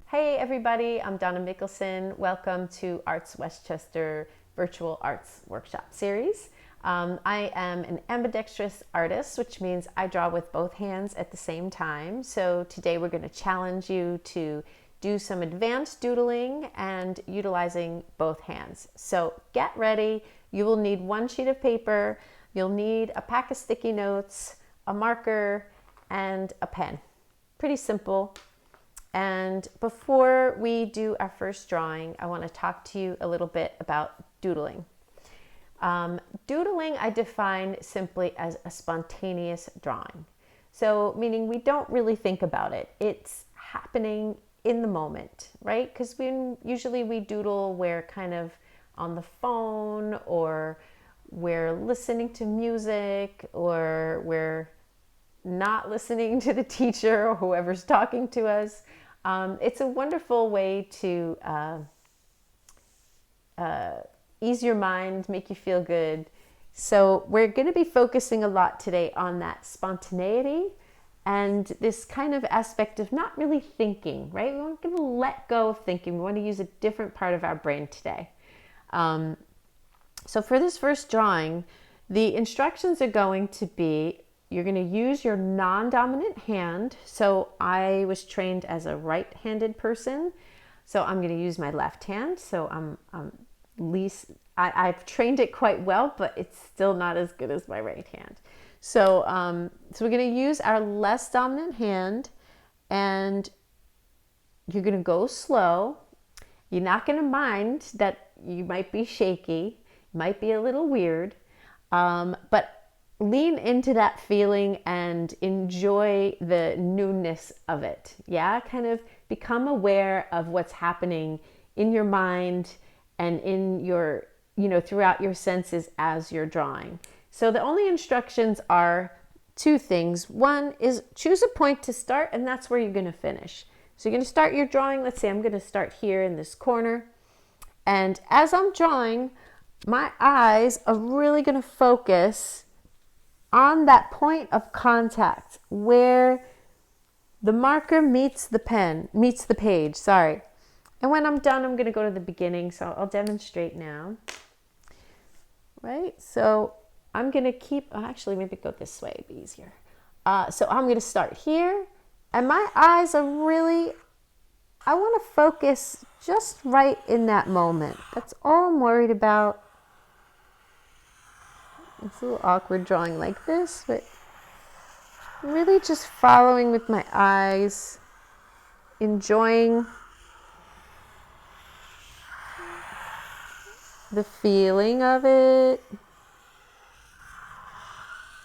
Hey everybody, I'm Donna Mikkelsen. Welcome to ArtsWestchester Virtual Arts Workshop series. I am an ambidextrous artist, which means I draw with both hands at the same time. So today we're going to challenge you to do some advanced doodling and utilizing both hands. So get ready. You will need one sheet of paper, you'll need a pack of sticky notes, a marker, and a pen. Pretty simple. And before we do our first drawing, I want to talk to you a little bit about doodling. Doodling I define simply as a spontaneous drawing. So meaning we don't really think about it. It's happening in the moment, right? Because usually we doodle, we're kind of on the phone, or we're listening to music, or we're not listening to the teacher or whoever's talking to us. It's a wonderful way to ease your mind, make you feel good. So we're going to be focusing a lot today on that spontaneity and this kind of aspect of not really thinking, right? We're going to let go of thinking. We want to use a different part of our brain today. So for this first drawing, the instructions are going to be, you're going to use your non-dominant hand. So I was trained as a right-handed person, so I'm going to use my left hand. So I've trained it quite well, but it's still not as good as my right hand. So we're going to use our less dominant hand, and you're going to go slow. You're not going to mind that you might be shaky, might be a little weird, but lean into that feeling and enjoy the newness of it. Yeah, kind of become aware of what's happening in your mind and in your, throughout your senses as you're drawing. So the only instructions are two things. One is choose a point to start, and that's where you're going to finish. So you're going to start your drawing. Let's say I'm going to start here in this corner. And as I'm drawing, my eyes are really going to focus on that point of contact where the marker meets the page, sorry. And when I'm done, I'm going to go to the beginning, so I'll demonstrate now. Right, so I'm going to keep, actually maybe go this way, it'd be easier. So I'm going to start here, and my eyes are really, I want to focus just right in that moment. That's all I'm worried about. It's a little awkward drawing like this, but really just following with my eyes, enjoying the feeling of it,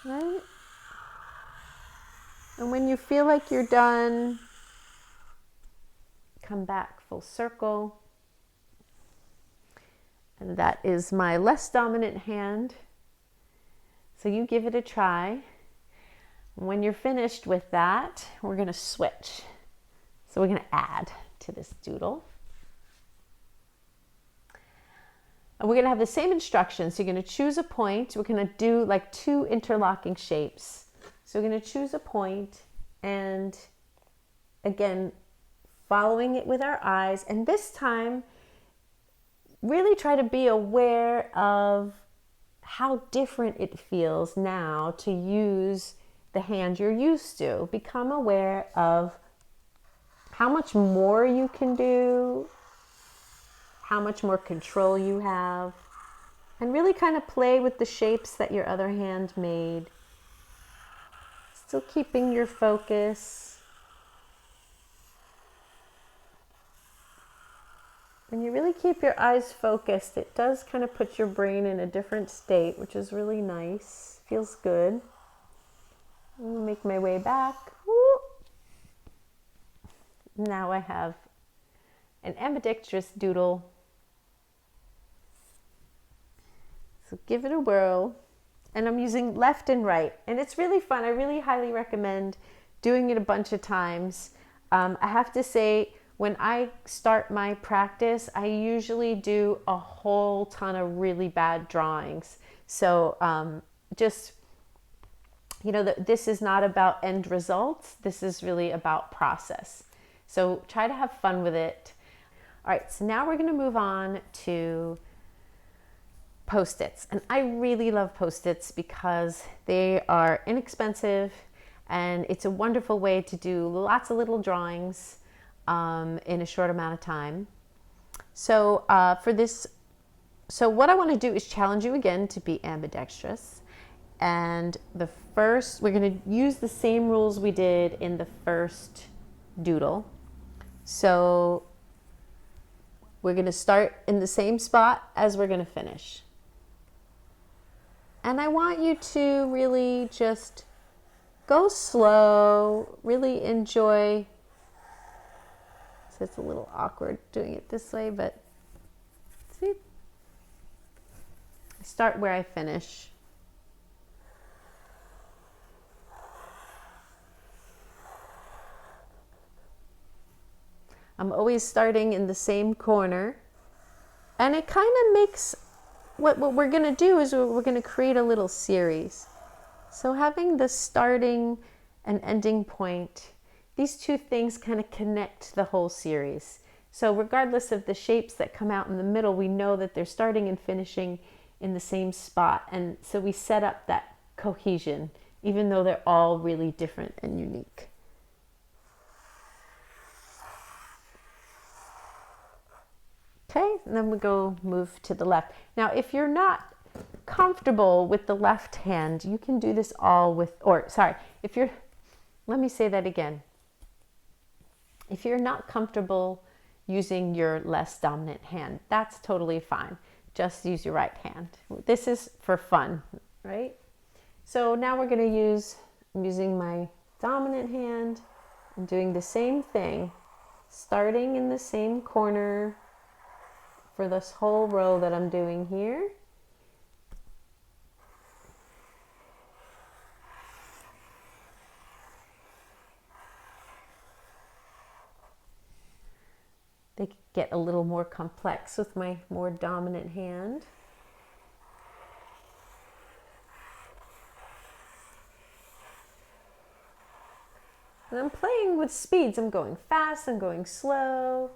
right? And when you feel like you're done, come back full circle. And that is my less dominant hand. So you give it a try. When you're finished with that, we're going to switch. So we're going to add to this doodle. And we're going to have the same instructions. So you're going to choose a point. We're going to do like two interlocking shapes. So we're going to choose a point, and again, following it with our eyes. And this time, really try to be aware of how different it feels now to use the hand you're used to. Become aware of how much more you can do, how much more control you have, and really kind of play with the shapes that your other hand made. Still keeping your focus. When you really keep your eyes focused, it does kind of put your brain in a different state, which is really nice. Feels good. I'm going to make my way back. Woo. Now I have an ambidextrous doodle. So give it a whirl. And I'm using left and right. And it's really fun. I really highly recommend doing it a bunch of times. I have to say, when I start my practice, I usually do a whole ton of really bad drawings. So this is not about end results. This is really about process. So try to have fun with it. All right, so now we're gonna move on to Post-its. And I really love Post-its because they are inexpensive and it's a wonderful way to do lots of little drawings in a short amount of time. So so what I want to do is challenge you again to be ambidextrous. And we're going to use the same rules we did in the first doodle. So we're going to start in the same spot as we're going to finish. And I want you to really just go slow, really enjoy. So it's a little awkward doing it this way, but see? I start where I finish. I'm always starting in the same corner, and it kind of makes, what we're going to do is we're going to create a little series. So having the starting and ending point, these two things kind of connect the whole series. So regardless of the shapes that come out in the middle, we know that they're starting and finishing in the same spot. And so we set up that cohesion, even though they're all really different and unique. Okay, and then we go move to the left. Now, if you're not comfortable with the left hand, you can do this all with, let me say that again. If you're not comfortable using your less dominant hand, that's totally fine. Just use your right hand. This is for fun, right? So now we're going to I'm using my dominant hand and doing the same thing, starting in the same corner for this whole row that I'm doing here. They get a little more complex with my more dominant hand. And I'm playing with speeds. I'm going fast, I'm going slow.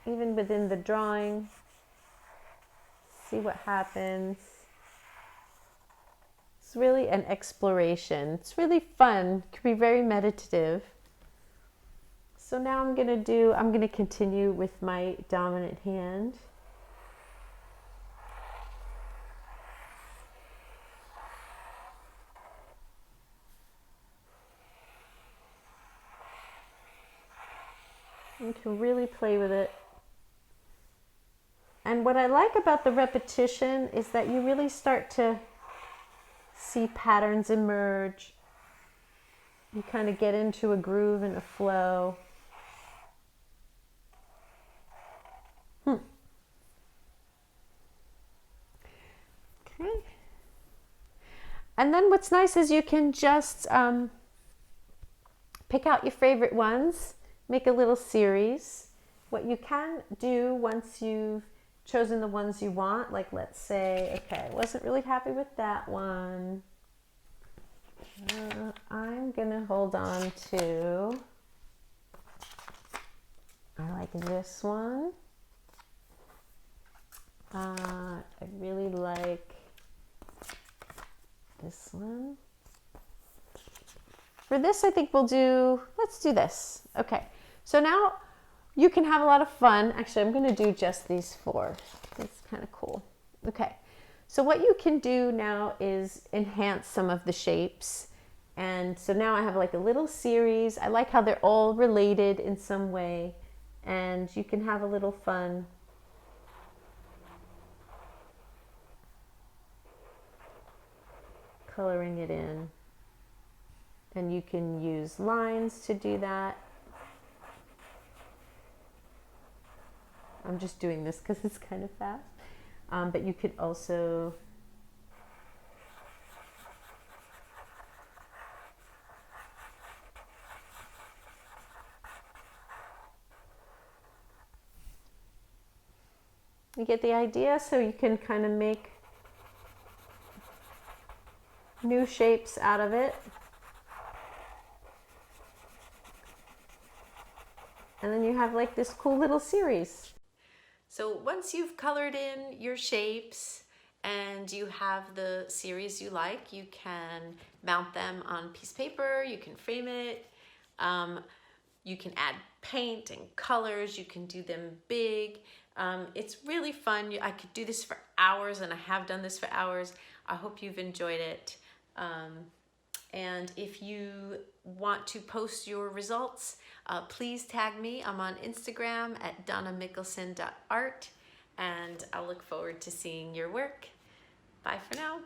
Even within the drawing, see what happens. It's really an exploration. It's really fun. It can be very meditative. So now I'm going to continue with my dominant hand. You can really play with it. And what I like about the repetition is that you really start to see patterns emerge. You kind of get into a groove and a flow. Okay. And then what's nice is you can just pick out your favorite ones, make a little series. What you can do once you've chosen the ones you want, like let's say, okay, I wasn't really happy with that one. I'm gonna hold on to, I like this one. I really like this one. For this, I think let's do this. Okay, so now you can have a lot of fun. Actually, I'm gonna do just these four. It's kind of cool. Okay, so what you can do now is enhance some of the shapes. And so now I have like a little series. I like how they're all related in some way. And you can have a little fun. Coloring it in. And you can use lines to do that. I'm just doing this because it's kind of fast. But you could also you get the idea, so you can kind of make new shapes out of it. And then you have like this cool little series. So once you've colored in your shapes and you have the series you like, you can mount them on a piece of paper, you can frame it, you can add paint and colors, you can do them big. It's really fun. I could do this for hours, and I have done this for hours. I hope you've enjoyed it. And if you want to post your results, please tag me. I'm on Instagram at donnamikkelsen.art, and I'll look forward to seeing your work. Bye for now.